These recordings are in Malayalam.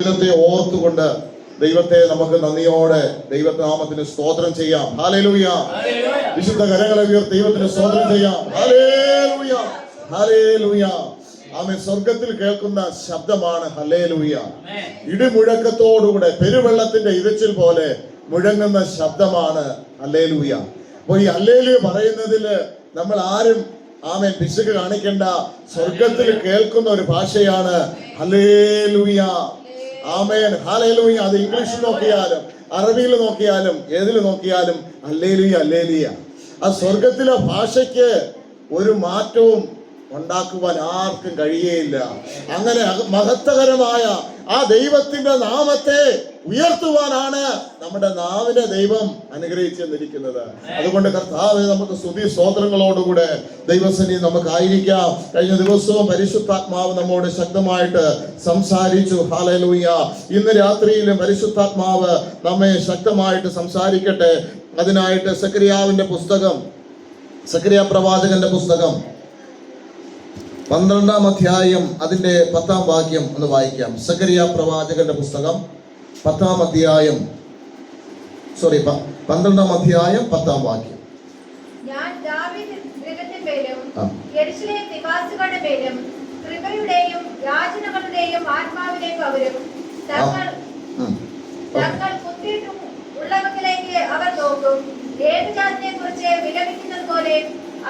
ദൈവത്തെ ഓർത്തുകൊണ്ട് ദൈവത്തെ നമുക്ക് നന്ദിയോടെ ദൈവനാമത്തിന് സ്തോത്രം ചെയ്യാം. ഹല്ലേലൂയ. വിശുദ്ധ കരങ്ങളെ ഉയർത്തി ദൈവത്തിന് സ്തോത്രം ചെയ്യാം. ഹല്ലേലൂയ, ഹല്ലേലൂയ. ആമേൻ. സ്വർഗത്തിൽ കേൾക്കുന്ന ശബ്ദമാണ് ഹല്ലേലൂയ. ഇടിമുഴക്കത്തോടുകൂടെ പെരുവെള്ളത്തിന്റെ ഇരച്ചിൽ പോലെ മുഴങ്ങുന്ന ശബ്ദമാണ് ഹല്ലേലൂയ. അപ്പൊ ഈ ഹല്ലേലൂയ പറയുന്നതിൽ നമ്മൾ ആരും ആമേൻ പിശുക്ക് കാണിക്കേണ്ട. സ്വർഗത്തിൽ കേൾക്കുന്ന ഒരു ഭാഷയാണ് ഹല്ലേലൂയ. ആമേൻ, ഹല്ലേലൂയ. അത് ഇംഗ്ലീഷിൽ നോക്കിയാലും അറബിയിൽ നോക്കിയാലും ഏതിൽ നോക്കിയാലും ഹല്ലേലൂയ, ഹല്ലേലൂയ. ആ സ്വർഗത്തിലെ ഭാഷയ്ക്ക് ഒരു മാറ്റവും ഉണ്ടാക്കുവാൻ ആർക്കും കഴിയുകയില്ല. അങ്ങനെ മഹത്വകരമായ ആ ദൈവത്തിന്റെ നാമത്തെ ഉയർത്തുവാനാണ് നമ്മുടെ നാവിനെ ദൈവം അനുഗ്രഹിച്ചു തന്നിരിക്കുന്നത്. അതുകൊണ്ട് കർത്താവേ, നമുക്ക് സ്തുതി സ്തോത്രങ്ങളോടുകൂടെ ദൈവസന്നിധി നമുക്കായിരിക്കാം. കഴിഞ്ഞ ദിവസവും പരിശുദ്ധാത്മാവ് നമ്മോട് ശക്തമായിട്ട് സംസാരിച്ചു. ഹല്ലേലൂയ. ഇന്ന് രാത്രിയിലും പരിശുദ്ധാത്മാവ് നമ്മെ ശക്തമായിട്ട് സംസാരിക്കട്ടെ. അതിനായിട്ട് സക്കറിയാവിന്റെ പുസ്തകം, സക്കറിയ പ്രവാചകന്റെ പുസ്തകം 12-ാം അധ്യായം അതിന്റെ 10-ാം വാക്യം ഒന്ന് വായിക്കാം. സക്കറിയ പ്രവാചകന്റെ പുസ്തകം 10-ാം അധ്യായം 12-ാം അധ്യായം 10-ാം വാക്യം. ഞാൻ ദാവീദ് ഗൃഹത്തിന്മേലും യെരൂശലേം നിവാസികളുടെ മേലും കൃപയുടെയും യാചനകളുടെയും ആത്മാവിനെ പകരും. തങ്ങൾ കുത്തിയിട്ടും ഉള്ളവങ്കിലേക്ക് അവർ നോക്കും. ഏത് ജാതിയെ കുറിച്ച് വിലപിക്കുന്നത് പോലെ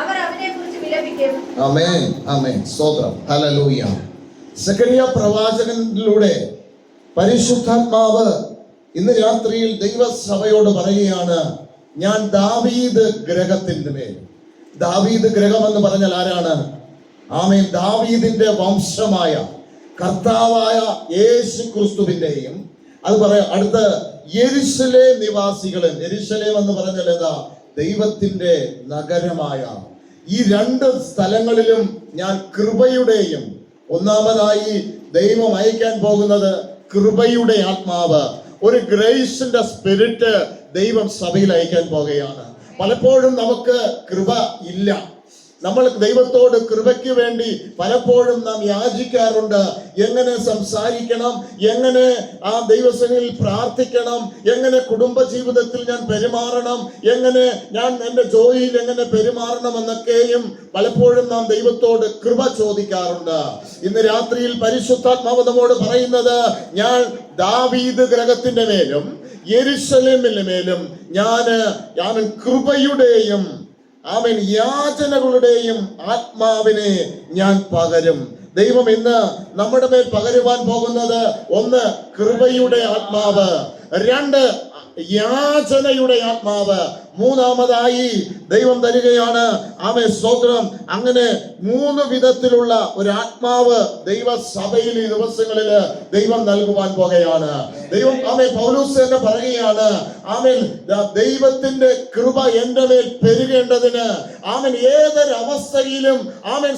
അവർ അവനെ കുറിച്ച് വിലപിക്കും. ആമേൻ, ആമേൻ. സ്തോത്രം. ഹല്ലേലൂയ. സക്കറിയ പ്രവാചകനിലൂടെ പരിശുദ്ധാത്മാവ് ഇന്ന് രാത്രിയിൽ ദൈവസഭയോട് പറയുകയാണ്, ഞാൻ ദാവീദ് ഗൃഹത്തിന്റെ മേൽ. ദാവീദ് ഗൃഹം എന്ന് പറഞ്ഞാൽ ആരാണ്? ആമേൻ. ദാവീദിന്റെ വംശമായ കർത്താവായ യേശു ക്രിസ്തുവിന്റെയും അത് പറയാം അടുത്ത യെരൂശലേം നിവാസികളും. യെരൂശലേം എന്ന് പറഞ്ഞാൽ എന്താ? ദൈവത്തിന്റെ നഗരമായ ഈ രണ്ട് സ്ഥലങ്ങളിലും ഞാൻ കൃപയുടെയും, ഒന്നാമതായി ദൈവം അയക്കാൻ പോകുന്നത് കൃപയുടെ ആത്മാവ്, ഒരു ഗ്രേസിന്റെ സ്പിരിറ്റ് ദൈവം സഭയിൽ അയക്കാൻ പോകുകയാണ്. പലപ്പോഴും നമുക്ക് കൃപ ഇല്ല. നമ്മൾ ദൈവത്തോട് കൃപയ്ക്ക് വേണ്ടി പലപ്പോഴും നാം യാചിക്കാറുണ്ട്. എങ്ങനെ സംസാരിക്കണം, എങ്ങനെ ആ ദൈവസന്നിധിയിൽ പ്രാർത്ഥിക്കണം, എങ്ങനെ കുടുംബ ജീവിതത്തിൽ ഞാൻ പെരുമാറണം, എങ്ങനെ ഞാൻ എൻ്റെ ജോലിയിൽ എങ്ങനെ പെരുമാറണം എന്നൊക്കെയും പലപ്പോഴും നാം ദൈവത്തോട് കൃപ ചോദിക്കാറുണ്ട്. ഇന്ന് രാത്രിയിൽ പരിശുദ്ധാത്മാവ് നമ്മോട് പറയുന്നത്, ഞാൻ ദാവീദ് ഗൃഹത്തിന്റെ മേലും യെരൂശലേമിന്റെ മേലും ഞാൻ കൃപയുടെയും ആമേൻ യാചനകളുടെയും ആത്മാവിനെ ഞാൻ പകരും. ദൈവം ഇന്ന് നമ്മുടെ മേൽ പകരുവാൻ പോകുന്നത്, ഒന്ന് കൃപയുടെ ആത്മാവ്, രണ്ട് യാചനയുടെ ആത്മാവ്, മൂന്നാമതായി ദൈവം തരികയാണ് ആമേൻ സ്തോത്രം. അങ്ങനെ 3 വിധത്തിലുള്ള ഒരു ആത്മാവ് ദൈവസഭയിൽ ഈ ദിവസങ്ങളിൽ ദൈവം നൽകുവാൻ പോകുകയാണ്. ദൈവം ആമേൻ പൗലോസ് തന്നെ പറയുകയാണ്, ആമേൻ ദൈവത്തിന്റെ കൃപ എൻ്റെ മേൽ പെരുകേണ്ടതിന്. ആമേൻ ഏതൊരു അവസ്ഥയിലും ആമേൻ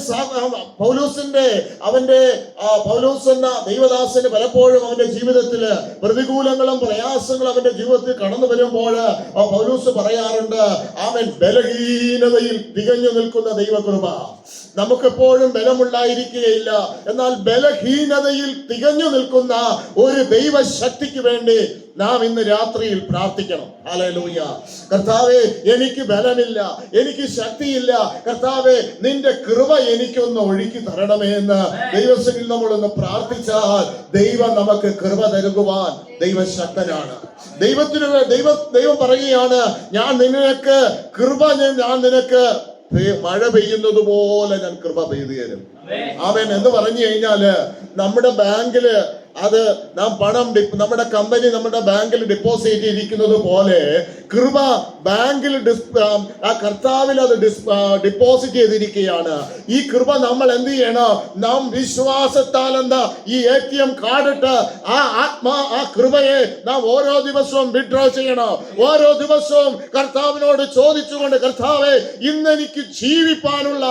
പൗലോസ് എന്ന ദൈവദാസന് പലപ്പോഴും അവന്റെ ജീവിതത്തില് പ്രതികൂലങ്ങളും പ്രയാസങ്ങളും അവന്റെ ജീവിതത്തിൽ കടന്നു വരുമ്പോൾ പൗലോസ് പറയാറുണ്ട്, ആമേൻ ബലഹീനതയിൽ തികഞ്ഞു നിൽക്കുന്ന ദൈവകൃപ. നമുക്കെപ്പോഴും ബലമുണ്ടായിരിക്കുകയില്ല, എന്നാൽ ബലഹീനതയിൽ തികഞ്ഞു നിൽക്കുന്ന ഒരു ദൈവശക്തിക്ക് വേണ്ടി നാം ഇന്ന് രാത്രിയിൽ പ്രാർത്ഥിക്കണം. ഹല്ലേലൂയ. കർത്താവേ, എനിക്ക് ബലമില്ല, എനിക്ക് ശക്തിയില്ല, കർത്താവേ നിന്റെ കൃപ എനിക്കൊന്ന് ഒഴുക്കി തരണമേ എന്ന് ദൈവസന്നിധിയിൽ നമ്മളൊന്ന് പ്രാർത്ഥിച്ചാൽ ദൈവം നമുക്ക് കൃപ നൽകുവാൻ ദൈവശക്തനാണ്. ദൈവം പറയുകയാണ്, ഞാൻ നിനക്ക് കൃപ, ഞാൻ നിനക്ക് മഴ പെയ്യുന്നത് പോലെ ഞാൻ കൃപ പെയ്തു തരും. ആമേൻ എന്ന് പറഞ്ഞു കഴിഞ്ഞാല് നമ്മുടെ ബാങ്കില് അത് നാം പണം നമ്മുടെ കമ്പനി നമ്മുടെ ബാങ്കിൽ ഡെപ്പോസിറ്റ് ചെയ്തിരിക്കുന്നത് പോലെ കൃപ ബാങ്കിൽ ആ കർത്താവിൽ അത് ഡെപ്പോസിറ്റ് ചെയ്തിരിക്കുകയാണ്. ഈ കൃപ നമ്മൾ എന്ത് ചെയ്യണം? നാം വിശ്വാസത്താൽ എന്താ ഈ ATM കാർഡിട്ട് ആ കൃപയെ നാം ഓരോ ദിവസവും വിഡ്രോ ചെയ്യണം. ഓരോ ദിവസവും കർത്താവിനോട് ചോദിച്ചുകൊണ്ട്, കർത്താവേ ഇന്ന് എനിക്ക് ജീവിപ്പാനുള്ള,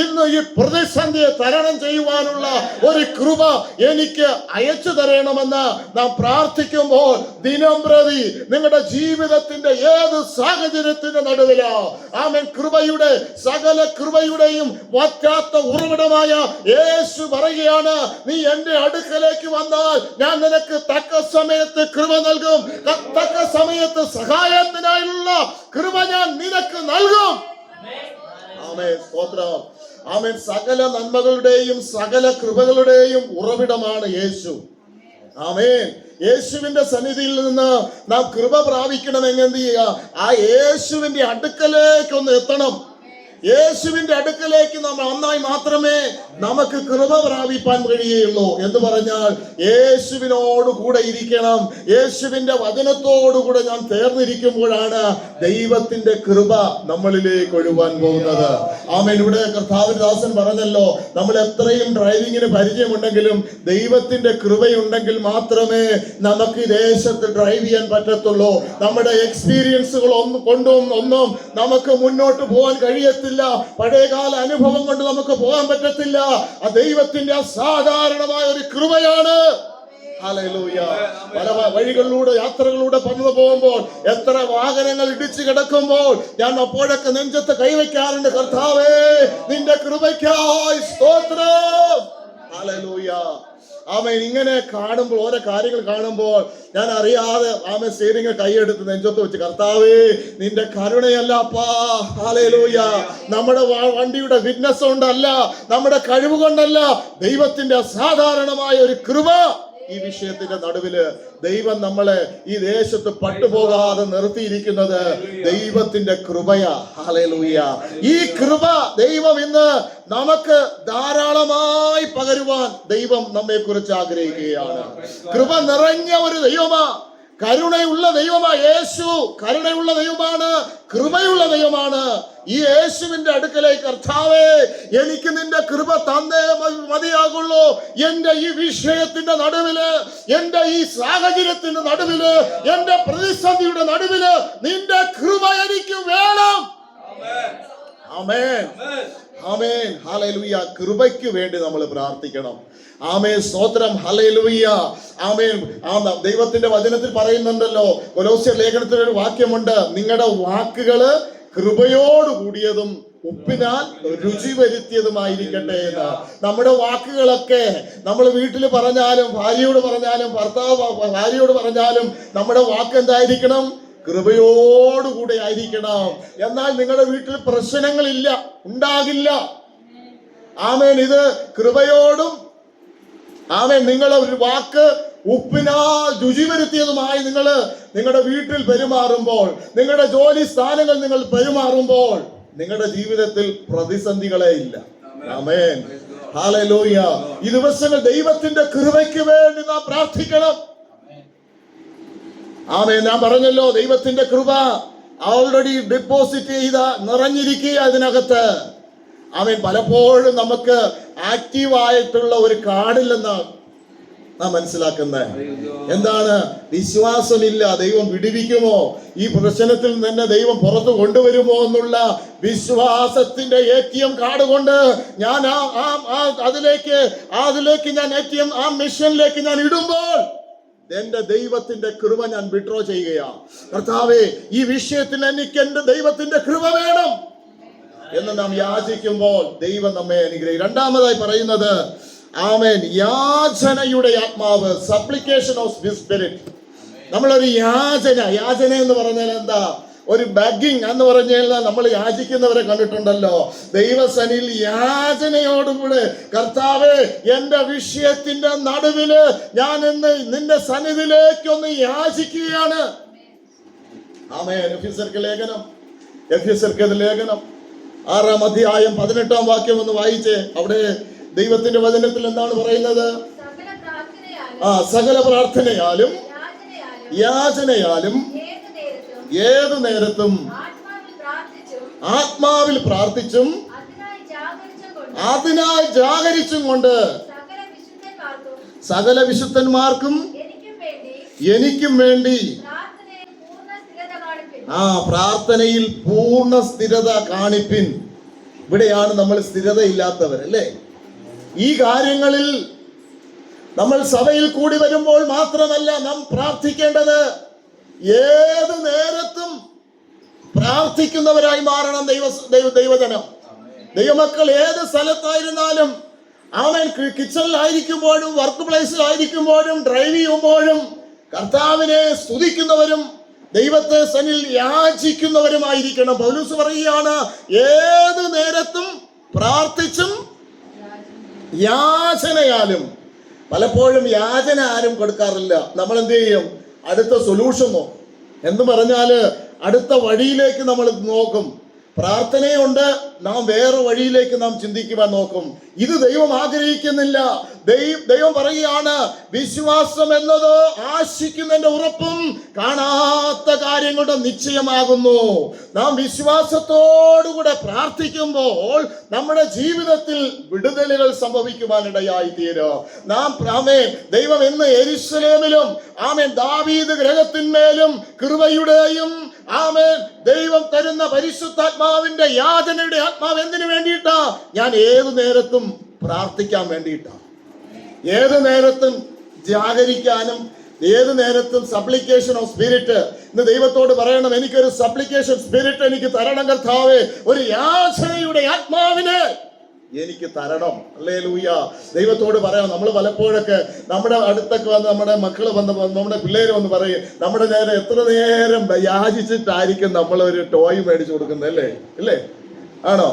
ഇന്ന് ഈ പ്രതിസന്ധിയെ തരണം ചെയ്യുവാനുള്ള ഒരു കൃപ എനിക്ക് അയച്ചു തരണമെന്ന് നാം പ്രാർത്ഥിക്കുമ്പോൾ ദിനം പ്രതി നിങ്ങളുടെ ജീവിതത്തിന്റെ ഏത് സാഹചര്യത്തിന്റെ നടുവിലോ ആമേൻ കൃപയുടെ സകല കൃപയുടെയും വറ്റാത്ത ഉറവിടമായ യേശു പറയുകയാണ്, നീ എന്റെ അടുക്കലേക്ക് വന്നാൽ ഞാൻ നിനക്ക് സമയത്ത് കൃപ നൽകും. തക്ക സമയത്ത് സഹായത്തിനായുള്ള കൃപ ഞാൻ നിനക്ക് നൽകും. ആമേൻ, സ്തോത്രം. ആമേൻ. സകല നന്മകളുടെയും സകല കൃപകളുടെയും ഉറവിടമാണ് യേശു. ആമേൻ. യേശുവിന്റെ സന്നിധിയിൽ നിന്ന് നാം കൃപ പ്രാപിക്കണമെങ്കിൽ എന്ത് ചെയ്യുക? ആ യേശുവിന്റെ അടുക്കലേക്ക് ഒന്ന് എത്തണം. യേശുവിന്റെ അടുക്കലേക്ക് നാം വന്നാൽ മാത്രമേ നമുക്ക് കൃപ പ്രാപിപ്പാൻ കഴിയുള്ളൂ. എന്ന് പറഞ്ഞാൽ യേശുവിനോട് കൂടെ ഇരിക്കണം. യേശുവിന്റെ വചനത്തോടുകൂടെ ഞാൻ ചേർന്നിരിക്കുമ്പോഴാണ് ദൈവത്തിന്റെ കൃപ നമ്മളിലേക്ക് ഒഴുകാൻ പോകുന്നത്. ആമേൻ. ഇവിടെ കർത്താവിന്റെ ദാസൻ പറഞ്ഞല്ലോ, നമ്മൾ എത്രയും ഡ്രൈവിങ്ങിന് പരിചയമുണ്ടെങ്കിലും ദൈവത്തിന്റെ കൃപയുണ്ടെങ്കിൽ മാത്രമേ നമുക്ക് ഈ ദേശത്ത് ഡ്രൈവ് ചെയ്യാൻ പറ്റത്തുള്ളൂ. നമ്മുടെ എക്സ്പീരിയൻസുകൾ ഒന്നും നമുക്ക് മുന്നോട്ട് പോകാൻ കഴിയത്തില്ല. പഴയകാല അനുഭവം കൊണ്ട് നമുക്ക് പോകാൻ പറ്റത്തില്ല. ആ ദൈവത്തിന്റെ അസാധാരണമായ ഒരു കൃപയാണ്. ഹല്ലേലൂയ. പല വഴികളിലൂടെ യാത്രകളിലൂടെ പറഞ്ഞു പോകുമ്പോൾ എത്ര വാഹനങ്ങൾ ഇടിച്ചു കിടക്കുമ്പോൾ ഞാൻ അപ്പോഴൊക്കെ നെഞ്ചത്ത് കൈവയ്ക്കാറുണ്ട്, കർത്താവേ നിന്റെ കൃപയ്ക്കായി സ്തോത്രം. ഹല്ലേലൂയ. ആമേൻ. ഇങ്ങനെ കാണുമ്പോൾ, ഓരോ കാര്യങ്ങൾ കാണുമ്പോൾ ഞാൻ അറിയാതെ ആമേൻ സ്റ്റീയറിംഗ് കൈയെടുത്ത് നെഞ്ചത്ത് വെച്ച്, കർത്താവേ നിന്റെ കരുണയല്ലപ്പാ. ഹല്ലേലൂയ. നമ്മുടെ വണ്ടിയുടെ ഫിറ്റ്നസ് കൊണ്ടല്ല, നമ്മുടെ കഴിവ് കൊണ്ടല്ല, ദൈവത്തിന്റെ അസാധാരണമായ ഒരു കൃപ. ഈ വിഷയത്തിന്റെ നടുവില് ദൈവം നമ്മളെ ഈ ദേശത്ത് പട്ടുപോകാതെ നിർത്തിയിരിക്കുന്നത് ദൈവത്തിന്റെ കൃപയാ. ഹല്ലേലൂയ. ഈ കൃപ ദൈവം ഇന്ന് നമുക്ക് ധാരാളമായി പകരുവാൻ ദൈവം നമ്മെ കുറിച്ച് ആഗ്രഹിക്കുകയാണ്. കൃപ നിറഞ്ഞ ഒരു ദൈവമാ, കരുണയുള്ള ദൈവമാ യേശു. കരുണയുള്ള ദൈവമാണ്, കൃപയുള്ള ദൈവമാണ്. ഈ യേശുവിന്റെ അടുക്കലേക്ക്, കർത്താവേ എനിക്ക് നിന്റെ കൃപ തന്നേ മതിയാകുള്ളൂ. എന്റെ ഈ വിഷയത്തിന്റെ നടുവില്, എന്റെ ഈ സാഹചര്യത്തിന്റെ നടുവില്, എന്റെ പ്രതിസന്ധിയുടെ നടുവില് നിന്റെ കൃപ എനിക്ക് വേണം. ആമേൻ, ആമേൻ, ഹല്ലേലൂയ. കൃപയ്ക്ക് വേണ്ടി നമ്മൾ പ്രാർത്ഥിക്കണം. ആമേൻ, സ്തോത്രം. ഹല്ലേലൂയ. ആമേൻ. ദൈവത്തിന്റെ വചനത്തിൽ പറയുന്നുണ്ടല്ലോ, കൊലോസ്യർ ലേഖനത്തിൽ ഒരു വാക്യമുണ്ട്, നിങ്ങളുടെ വാക്കുകള് കൃപയോട് കൂടിയതും ഉപ്പിനാൽ രുചി വരുത്തിയതുമായിരിക്കട്ടെ എന്ന്. നമ്മുടെ വാക്കുകളൊക്കെ നമ്മൾ വീട്ടിൽ പറഞ്ഞാലും, ഭാര്യയോട് പറഞ്ഞാലും, ഭാര്യയോട് പറഞ്ഞാലും നമ്മുടെ വാക്ക് എന്തായിരിക്കണം? കൃപയോടുകൂടെ ആയിരിക്കണം. എന്നാൽ നിങ്ങളുടെ വീട്ടിൽ പ്രശ്നങ്ങളില്ല, ഉണ്ടാകില്ല. ആമേൻ. ഇത് കൃപയോടും, ആമേൻ, നിങ്ങളെ ഒരു വാക്ക് ഉപ്പിനാൽ രുചി വരുത്തിയതുമായി നിങ്ങളുടെ വീട്ടിൽ പെരുമാറുമ്പോൾ, നിങ്ങളുടെ ജോലി സ്ഥാനങ്ങൾ നിങ്ങൾ പെരുമാറുമ്പോൾ നിങ്ങളുടെ ജീവിതത്തിൽ പ്രതിസന്ധികളെ ഇല്ല. ആമേൻ, ഹല്ലേലൂയ. ഈ ദിവസങ്ങൾ ദൈവത്തിന്റെ കൃപയ്ക്ക് വേണ്ടി നാം പ്രാർത്ഥിക്കണം. ആമേൻ. ഞാൻ പറഞ്ഞല്ലോ, ദൈവത്തിന്റെ കൃപ ഓൾറെഡി ഡെപ്പോസിറ്റ് ചെയ്ത നിറഞ്ഞിരിക്കുക അതിനകത്ത്. ആമേൻ. പലപ്പോഴും നമുക്ക് ആക്റ്റീവായിട്ടുള്ള ഒരു കാർഡില്ലെന്നാണ് നാം മനസ്സിലാക്കുന്നത്. എന്താണ്? വിശ്വാസമില്ല. ദൈവം വിടുവിക്കുമോ, ഈ പ്രശ്നത്തിൽ തന്നെ ദൈവം പുറത്തു കൊണ്ടുവരുമോ എന്നുള്ള വിശ്വാസത്തിന്റെ ATM കാർഡ് കൊണ്ട് ഞാൻ അതിലേക്ക് ഞാൻ ATM ആ മിഷനിലേക്ക് ഞാൻ ഇടുമ്പോൾ എന്റെ ദൈവത്തിന്റെ കൃപ ഞാൻ വിഡ്രോ ചെയ്യുകയാണ്. കർത്താവേ ഈ വിഷയത്തിൽ എനിക്ക് എന്റെ ദൈവത്തിന്റെ കൃപ വേണം എന്ന് നാം യാചിക്കുമ്പോൾ ദൈവം നമ്മെ അനുഗ്രഹിക്കും. രണ്ടാമതായി പറയുന്നത്, ആമേൻ, യാചനയുടെ ആത്മാവ്, സപ്ലിക്കേഷൻ ഓഫ് സ്പിരിറ്റ്. നമ്മളൊരു യാചന എന്ന് പറഞ്ഞാൽ എന്താ? ഒരു ബഗ്ഗിങ് എന്ന് പറഞ്ഞാൽ നമ്മൾ യാചിക്കുന്നവരെ കണ്ടിട്ടുണ്ടല്ലോ. ദൈവസനിൽ യാചനയോടുകൂടെ, കർത്താവേ എന്റെ വിഷയത്തിന്റെ നടുവില് ഞാൻ ഇന്ന് നിന്റെ സന്നിധിയിലേക്കൊന്ന് യാചിക്കുകയാണ്. ആമേൻ. എഫെസ്യർക്ക് ലേഖനം 6-ാം അധ്യായം 18-ാം വാക്യം ഒന്ന് വായിച്ചേ. അവിടെ ദൈവത്തിന്റെ വചനത്തിൽ എന്താണ് പറയുന്നത്? സകല പ്രാർത്ഥനയാലും യാചനയാലും ഏതു നേരത്തും ആത്മാവിൽ പ്രാർത്ഥിച്ചും അതിനായി ജാഗരിച്ചും കൊണ്ട് സകല വിശുദ്ധന്മാർക്കും എനിക്കും വേണ്ടി പ്രാർത്ഥനയിൽ പൂർണ്ണ സ്ഥിരത കാണിപ്പിൻ. ഇവിടെയാണ് നമ്മൾ സ്ഥിരതയില്ലാത്തവർ, അല്ലേ? ഈ കാര്യങ്ങളിൽ നമ്മൾ സഭയിൽ കൂടി വരുമ്പോൾ മാത്രമല്ല നാം പ്രാർത്ഥിക്കേണ്ടത്, ഏത് നേരത്തും പ്രാർത്ഥിക്കുന്നവരായി മാറണം ദൈവജനം. ദൈവമക്കൾ ഏത് സ്ഥലത്തായിരുന്നാലും, ആമേൻ, കിച്ചണിലായിരിക്കുമ്പോഴും വർക്ക് പ്ലേസിലായിരിക്കുമ്പോഴും ഡ്രൈവ് ചെയ്യുമ്പോഴും, കർത്താവിനെ സ്തുതിക്കുന്നവരും ദൈവത്തെ സന്നിൽ യാചിക്കുന്നവരുമായിരിക്കണം. പൗലോസ് പറയുകയാണ്, ഏത് നേരത്തും പ്രാർത്ഥിച്ചും യാചനയാലും. പലപ്പോഴും യാചന ആരും കൊടുക്കാറില്ല. നമ്മൾ എന്ത് ചെയ്യും? അടുത്ത സൊല്യൂഷൻ നോക്കും. എന്ന് പറഞ്ഞാല് അടുത്ത വഴിയിലേക്ക് നമ്മൾ നോക്കും. പ്രാർത്ഥനയുണ്ട്, നാം വേറെ വഴിയിലേക്ക് നാം ചിന്തിക്കുവാൻ നോക്കും. ഇത് ദൈവം ആഗ്രഹിക്കുന്നില്ല. ദൈവം പറയുകയാണ്, വിശ്വാസം എന്നത് ആശിക്കുന്നതിന്റെ ഉറപ്പും കാണാത്ത കാര്യങ്ങളുടെ നിശ്ചയമാകുന്നു. നാം വിശ്വാസത്തോടുകൂടെ പ്രാർത്ഥിക്കുമ്പോൾ നമ്മുടെ ജീവിതത്തിൽ വിടുതലുകൾ സംഭവിക്കുവാനിടയായി തീരും. ദൈവം ഇന്ന് യെരൂശലേമിലും ദാവീദ് ഗൃഹത്തിന്മേലും കൃപയുടെയും ദൈവം തരുന്ന പരിശുദ്ധാത്മാവിന്റെ യാചനയുടെ ആത്മാവ് എന്തിനു വേണ്ടിയിട്ടാ? ഞാൻ ഏതു നേരത്തും പ്രാർത്ഥിക്കാൻ വേണ്ടിയിട്ടാ. ഏതു നേരത്തും ജാഗരിക്കാനും ഏത് നേരത്തും സപ്ലിക്കേഷൻ ഓഫ് സ്പിരിറ്റ്. ഇന്ന് ദൈവത്തോട് പറയണം, എനിക്കൊരു സപ്ലിക്കേഷൻ സ്പിരിറ്റ് എനിക്ക് തരണം കർത്താവേ. ഒരു യാചനയുടെ ആത്മാവിനെ എനിക്ക് തരണം. ഹല്ലേലൂയ. ദൈവത്തോട് പറയാം. നമ്മൾ പലപ്പോഴൊക്കെ നമ്മുടെ അടുത്തൊക്കെ വന്ന് നമ്മുടെ മക്കള് വന്ന് നമ്മുടെ പിള്ളേര് വന്ന് പറയും, നമ്മുടെ നേരം എത്ര നേരം യാചിച്ചിട്ടായിരിക്കും നമ്മളൊരു ടോയ് മേടിച്ചു കൊടുക്കുന്നത്, അല്ലേ? ഇല്ലേ? ആണോ?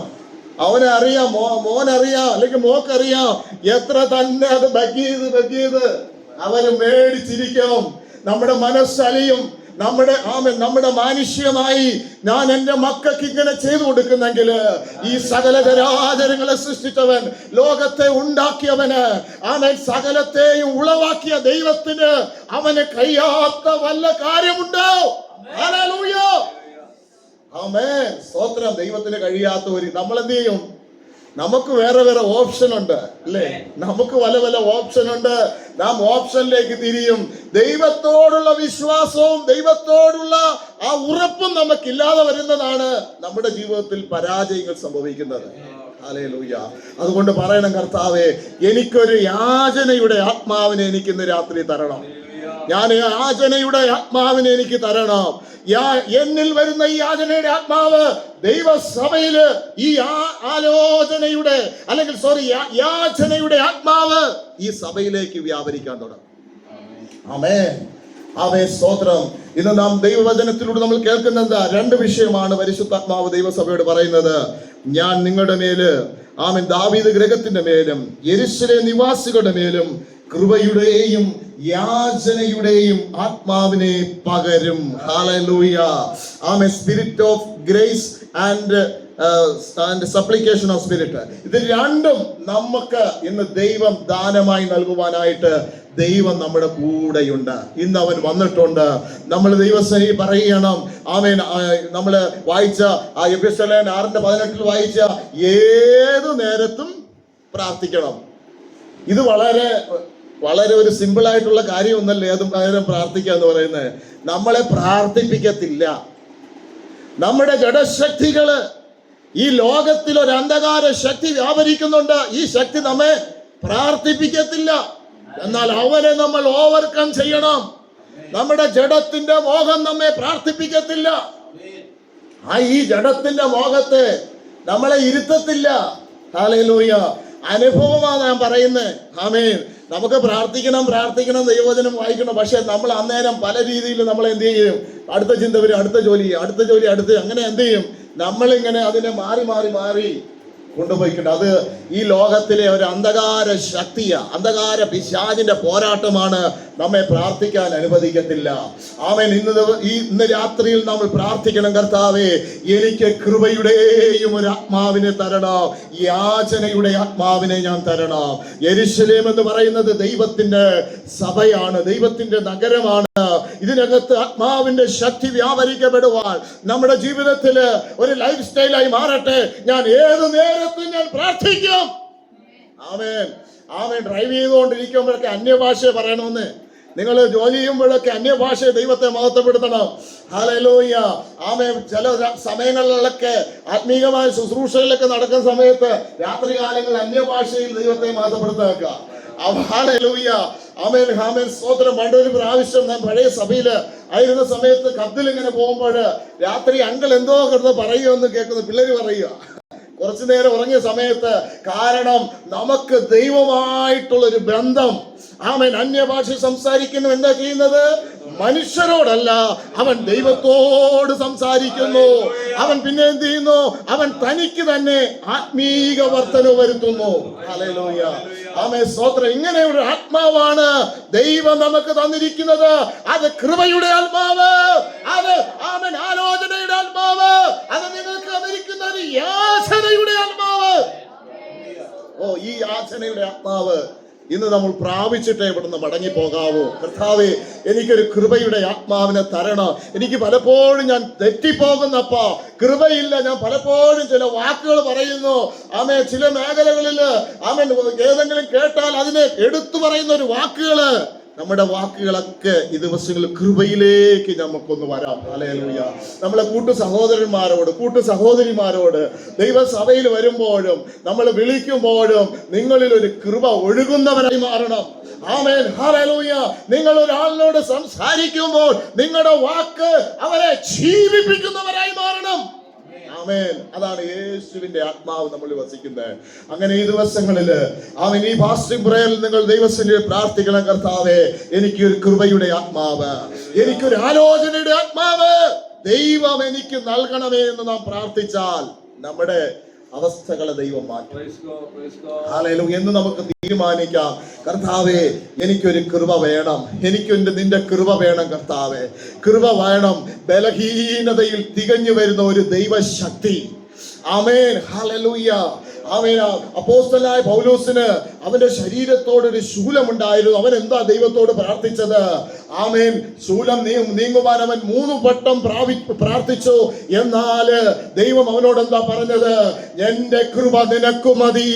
അവനെ അറിയാം, മോനറിയാം, അല്ലെങ്കിൽ മോക്കറിയാം, എത്ര തന്നെ അത് ബഗ് ചെയ്ത് അവന് മേടിച്ചിരിക്കും. നമ്മുടെ മനസ്സലിയും. നമ്മുടെ മാനുഷ്യമായി ഞാൻ എൻ്റെ മക്കൾക്ക് ഇങ്ങനെ ചെയ്തു കൊടുക്കുന്നെങ്കിൽ, ഈ സകല ചരാചരങ്ങളെ സൃഷ്ടിച്ചവൻ, ലോകത്തെ ഉണ്ടാക്കിയവന്, സകലത്തെയും ഉളവാക്കിയ ദൈവത്തിന് അവന് കഴിയാത്ത വല്ല കാര്യമുണ്ടോ? ഹല്ലേലൂയ. ആമേൻ. സ്തോത്രം. ദൈവത്തിന് കഴിയാത്ത ഒരു നമ്മൾ എന്ത് ചെയ്യും? നമുക്ക് വേറെ വേറെ ഓപ്ഷൻ ഉണ്ട്, അല്ലേ? നമുക്ക് പല ഓപ്ഷൻ ഉണ്ട്. നാം ഓപ്ഷനിലേക്ക് തിരിയും. ദൈവത്തോടുള്ള വിശ്വാസവും ദൈവത്തോടുള്ള ആ ഉറപ്പും നമുക്കില്ലാതെ വരുന്നതാണ് നമ്മുടെ ജീവിതത്തിൽ പരാജയങ്ങൾ സംഭവിക്കുന്നത്. ഹല്ലേലൂയ. അതുകൊണ്ട് പറയണം, കർത്താവേ, എനിക്കൊരു യാചനയുടെ ആത്മാവിനെ എനിക്ക് ഇന്ന് രാത്രി തരണം. ഞാൻ യാചനയുടെ ആത്മാവിനെ എനിക്ക് തരണം. എന്നിൽ വരുന്ന ഈ യാചനയുടെ ആത്മാവ് ദൈവസഭയില് ഈ ആലോചനയുടെ യാചനയുടെ ആത്മാവ് ഈ സഭയിലേക്ക് വ്യാപരിക്കാൻ തുടങ്ങും. ആമേൻ. ആമേൻ. സ്തോത്രം. ഇന്ന് നാം ദൈവവചനത്തിലൂടെ നമ്മൾ കേൾക്കുന്നത് രണ്ട് വിഷയമാണ് പരിശുദ്ധാത്മാവ് ദൈവസഭയോട് പറയുന്നത്. ഞാൻ നിങ്ങളുടെ മേല് ദാവീദ് ഗൃഹത്തിന്റെ മേലും യെരൂശലേം നിവാസികളുടെ മേലും കൃപയുടെയും യാചനയുടെയും ആത്മാവിനെ പകരും. Hallelujah. Spirit of grace and supplication of spirit. ഇത് രണ്ടും നമുക്ക് ഇന്ന് ദൈവം ദാനമായി നൽകുവാനായിട്ട് ദൈവം നമ്മുടെ കൂടെയുണ്ട്. ഇന്ന് അവൻ വന്നിട്ടുണ്ട്. നമ്മൾ ദൈവസന്നിധി പറയണം. നമ്മള് വായിച്ച എഫെസ്യർ 6:18 വായിച്ച ഏതു നേരത്തും പ്രാർത്ഥിക്കണം. ഇത് വളരെ ഒരു സിമ്പിൾ ആയിട്ടുള്ള കാര്യമൊന്നല്ലേ അത് നേരം പ്രാർത്ഥിക്കുക എന്ന് പറയുന്നത്. നമ്മളെ പ്രാർത്ഥിപ്പിക്കത്തില്ല. നമ്മുടെ ജഡശക്തികള്, ഈ ലോകത്തിൽ ഒരു അന്ധകാര ശക്തി വ്യാപരിക്കുന്നുണ്ട്. ഈ ശക്തി നമ്മെ പ്രാർത്ഥിപ്പിക്കത്തില്ല. എന്നാൽ അവനെ നമ്മൾ ഓവർകം ചെയ്യണം. നമ്മുടെ ജഡത്തിന്റെ മോഹം നമ്മെ പ്രാർത്ഥിപ്പിക്കത്തില്ല. ഈ ജഡത്തിന്റെ മോഹത്തെ നമ്മളെ ഇരുത്തത്തില്ല. ഹല്ലേലൂയ. അനുഭവമാണ് ഞാൻ പറയുന്നത്. ആമേൻ. നമുക്ക് പ്രാർത്ഥിക്കണം, ദൈവവചനം വായിക്കണം. പക്ഷെ നമ്മൾ അന്നേരം പല രീതിയിൽ നമ്മൾ എന്ത് ചെയ്യും? അടുത്ത ചിന്ത വരും, അടുത്ത ജോലി, അങ്ങനെ എന്ത് ചെയ്യും? നമ്മളിങ്ങനെ അതിനെ മാറി കൊണ്ടുപോയിട്ടുണ്ട്. അത് ഈ ലോകത്തിലെ ഒരു അന്ധകാര അന്ധകാര പിശാചിന്റെ പോരാട്ടമാണ്. നമ്മെ പ്രാർത്ഥിക്കാൻ അനുവദിക്കത്തില്ല. ആമേൻ. ഇന്ന് രാത്രിയിൽ നമ്മൾ പ്രാർത്ഥിക്കണം, കർത്താവേ, എനിക്ക് കൃപയുടെയും ഒരു ആത്മാവിനെ തരണം, യാചനയുടെ ആത്മാവിനെ ഞാൻ തരണം. യെരൂശലേം എന്ന് പറയുന്നത് ദൈവത്തിന്റെ സഭയാണ്, ദൈവത്തിന്റെ നഗരമാണ്. ഇതിനകത്ത് ആത്മാവിന്റെ ശക്തി വ്യാപരിക്കപ്പെടുവാൻ നമ്മുടെ ജീവിതത്തില് ഒരു ലൈഫ് സ്റ്റൈലായി മാറട്ടെ. ഞാൻ ഏത് നേരത്തും ഞാൻ പ്രാർത്ഥിക്കും. ആമേൻ. ഡ്രൈവ് ചെയ്തുകൊണ്ടിരിക്കുമ്പോഴൊക്കെ അന്യഭാഷ പറയണമെന്ന്. നിങ്ങൾ ജോലി ചെയ്യുമ്പോഴൊക്കെ അന്യഭാഷ ദൈവത്തെ മഹത്വപ്പെടുത്തണം. ഹല്ലേലൂയ. ആമേൻ. ചില സമയങ്ങളിലൊക്കെ ആത്മീയമായ ശുശ്രൂഷകളിലൊക്കെ നടക്കുന്ന സമയത്ത് രാത്രി കാലങ്ങളിൽ അന്യഭാഷയിൽ ദൈവത്തെ മഹത്വപ്പെടുത്തുക. ഹല്ലേലൂയ. ആമേൻ. സ്തോത്രം. പണ്ടൊരു പ്രാവശ്യം ഞാൻ പഴയ സഭയില് ആയിരുന്ന സമയത്ത് കത്തിൽ ഇങ്ങനെ പോകുമ്പോൾ രാത്രി അങ്കിൾ എന്തോ കിടന്ന് പറയുമെന്ന് കേൾക്കുന്നു. പിള്ളേര് പറയുക, കുറച്ചു നേരം ഉറങ്ങിയ സമയത്ത്. കാരണം നമുക്ക് ദൈവമായിട്ടുള്ളൊരു ബന്ധം. ആമേൻ. അന്യഭാഷ സംസാരിക്കുന്നു എന്താ ചെയ്യുന്നത്? മനുഷ്യരോടല്ല, അവൻ ദൈവത്തോട് സംസാരിക്കുന്നു. അവൻ പിന്നെ എന്ത് ചെയ്യുന്നു? അവൻ തനിക്ക് തന്നെ ആത്മീക വർധന വരുത്തുന്നു. ഹല്ലേലൂയ. ആമേൻ. സ്തോത്രം. ഇങ്ങനെ ഒരു ആത്മാവാണ് ദൈവം നമുക്ക് തന്നിരിക്കുന്നത്. അത് കൃപയുടെ ആത്മാവ്, അത് ആമേൻ ആലോചനയുടെ ആത്മാവ്, അത് നിങ്ങൾക്ക് തന്നിരിക്കുന്ന ഒരു യാചനയുടെ ആത്മാവ്. ഓ, ഈ യാചനയുടെ ആത്മാവ് ഇന്ന് നമ്മൾ പ്രാപിച്ചിട്ടേ ഇവിടുന്ന് മടങ്ങി പോകാവൂ. കർത്താവേ, എനിക്കൊരു കൃപയുടെ ആത്മാവിനെ തരണം. എനിക്ക് പലപ്പോഴും ഞാൻ തെറ്റിപ്പോകുന്നപ്പാ, കൃപയില്ല. ഞാൻ പലപ്പോഴും ചില വാക്കുകൾ പറയുന്നു. ആമേൻ. ചില മേഖലകളിൽ ആമേൻ ഏതെങ്കിലും കേട്ടാൽ അതിനെ എടുത്തു പറയുന്ന ഒരു വാക്കുകള്, നമ്മുടെ വാക്കുകളൊക്കെ ഈ ദിവസങ്ങളിൽ കൃപയിലേക്ക് നമുക്കൊന്ന് വരാം. ഹല്ലേലൂയ. നമ്മളെ കൂട്ടു സഹോദരന്മാരോട്, കൂട്ടു സഹോദരിമാരോട് ദൈവസഭയിൽ വരുമ്പോഴും നമ്മൾ വിളിക്കുമ്പോഴും നിങ്ങളിൽ ഒരു കൃപ ഒഴുകുന്നവരായി മാറണം. ആമേൻ. ഹല്ലേലൂയ. നിങ്ങൾ ഒരാളിനോട് സംസാരിക്കുമ്പോൾ നിങ്ങളുടെ വാക്ക് അവരെ ജീവിപ്പിക്കുന്നവരായി മാറണം. ആമേൻ. അതാണ് യേശുവിന്റെ ആത്മാവ് നമ്മൾ വസിക്കുന്നത്. അങ്ങനെ ഈ ദിവസങ്ങളില് ആമേൻ, ഈ ഫാസ്റ്റിംഗ് പ്രയറിൽ നിങ്ങൾ ദൈവസന്നിധിയിൽ പ്രാർത്ഥിക്കണം. കർത്താവേ, എനിക്കൊരു കൃപയുടെ ആത്മാവ്, എനിക്കൊരു ആലോചനയുടെ ആത്മാവ് ദൈവം എനിക്ക് നൽകണമേ എന്ന് നാം പ്രാർത്ഥിച്ചാൽ നമ്മുടെ അവസ്ഥകളെ ദൈവം മാറ്റും. ഹല്ലേലൂയ. എന്ന് നമുക്ക് തീരുമാനിക്കാം, കർത്താവേ, എനിക്കൊരു കൃപ വേണം, നിന്റെ കൃപ വേണം. കർത്താവേ, കൃപ വേണം. ബലഹീനതയിൽ തികഞ്ഞു വരുന്ന ഒരു ദൈവശക്തി. ആമേൻ. ഹല്ലേലൂയ. ആമേൻ. അപ്പോസ്തലനായ പൗലോസിന് അവന്റെ ശരീരത്തോടൊരു ശൂലമുണ്ടായിരുന്നു. അവൻ എന്താ ദൈവത്തോട് പ്രാർത്ഥിച്ചത്? ആമേൻ. ശൂലം നീങ്ങുവാൻ അവൻ 3 വട്ടം പ്രാർത്ഥിച്ചു. എന്നാല് ദൈവം അവനോട് എന്താ പറഞ്ഞത്? എന്റെ കൃപ നിനക്കു മതി,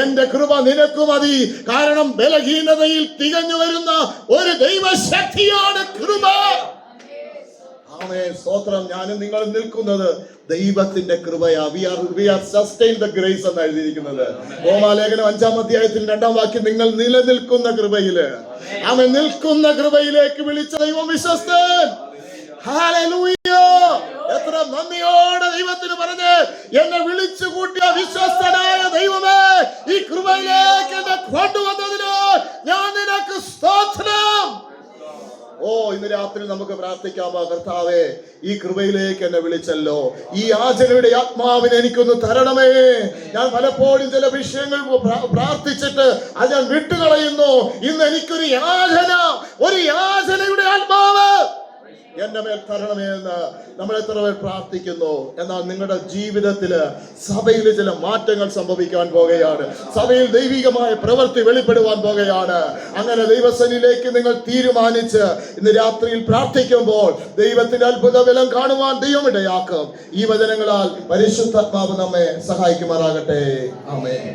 എന്റെ കൃപ നിനക്കു മതി. കാരണം ബലഹീനതയിൽ തികഞ്ഞു വരുന്ന ഒരു ദൈവശക്തിയാണ് കൃപ. ആമേൻ. സ്തോത്രം. ഞാനും നിങ്ങൾ നിൽക്കുന്നത് ദൈവത്തിന്റെ കൃപയാ. we are sustained the grace എന്ന് എഴുതിയിരിക്കുന്നത്. റോമാലേഖനം 5-ാം അധ്യായത്തിൽ 2-ാം വാക്യം, നിങ്ങൾ നിലനിൽക്കുന്ന കൃപയില്, ആമേൻ, നിൽക്കുന്ന കൃപയിലേക്ക് വിളിച്ച ദൈവം വിശ്വസ്തൻ. ഹല്ലേലൂയ. എത്ര നന്ദിയോടെ ദൈവത്തിന് പറഞ്ഞ്, എന്നെ വിളിച്ചു കൂട്ടിയ വിശ്വസ്തനായ ദൈവമേ, ഈ കൃപയിലേക്ക് എന്നെ കൊണ്ടുവന്നതിന് ഞാൻ നിനക്ക് സ്തോത്രം. ഓ, ഇന്ന് രാത്രി നമുക്ക് പ്രാർത്ഥിക്കാമോ? കർത്താവേ, ഈ കൃപയിലേക്ക് എന്നെ വിളിച്ചല്ലോ, ഈ യാചനയുടെ ആത്മാവിനെ എനിക്കൊന്ന് തരണമേ. ഞാൻ പലപ്പോഴും ചില വിഷയങ്ങൾ പ്രാർത്ഥിച്ചിട്ട് അത് ഞാൻ വിട്ടുകളയുന്നു. ഇന്ന് എനിക്കൊരു യാചന, ഒരു യാചനയുടെ ആത്മാവ് എന്റെ മേൽ തരണമേ എന്ന് നമ്മൾ എത്ര പേർ പ്രാർത്ഥിക്കുന്നു. എന്നാൽ നിങ്ങളുടെ ജീവിതത്തില് സഭയിൽ ചില മാറ്റങ്ങൾ സംഭവിക്കാൻ പോകുകയാണ്. സഭയിൽ ദൈവികമായ പ്രവൃത്തി വെളിപ്പെടുവാൻ പോകുകയാണ്. അങ്ങനെ ദൈവസന്നിധിയിലേക്ക് നിങ്ങൾ തീരുമാനിച്ച് ഇന്ന് രാത്രിയിൽ പ്രാർത്ഥിക്കുമ്പോൾ ദൈവത്തിന്റെ അത്ഭുത ബലം കാണുവാൻ ദൈവം ഇടയാക്കും. ഈ വചനങ്ങളാൽ പരിശുദ്ധാത്മാവ് നമ്മെ സഹായിക്കുമാറാകട്ടെ. ആമേൻ.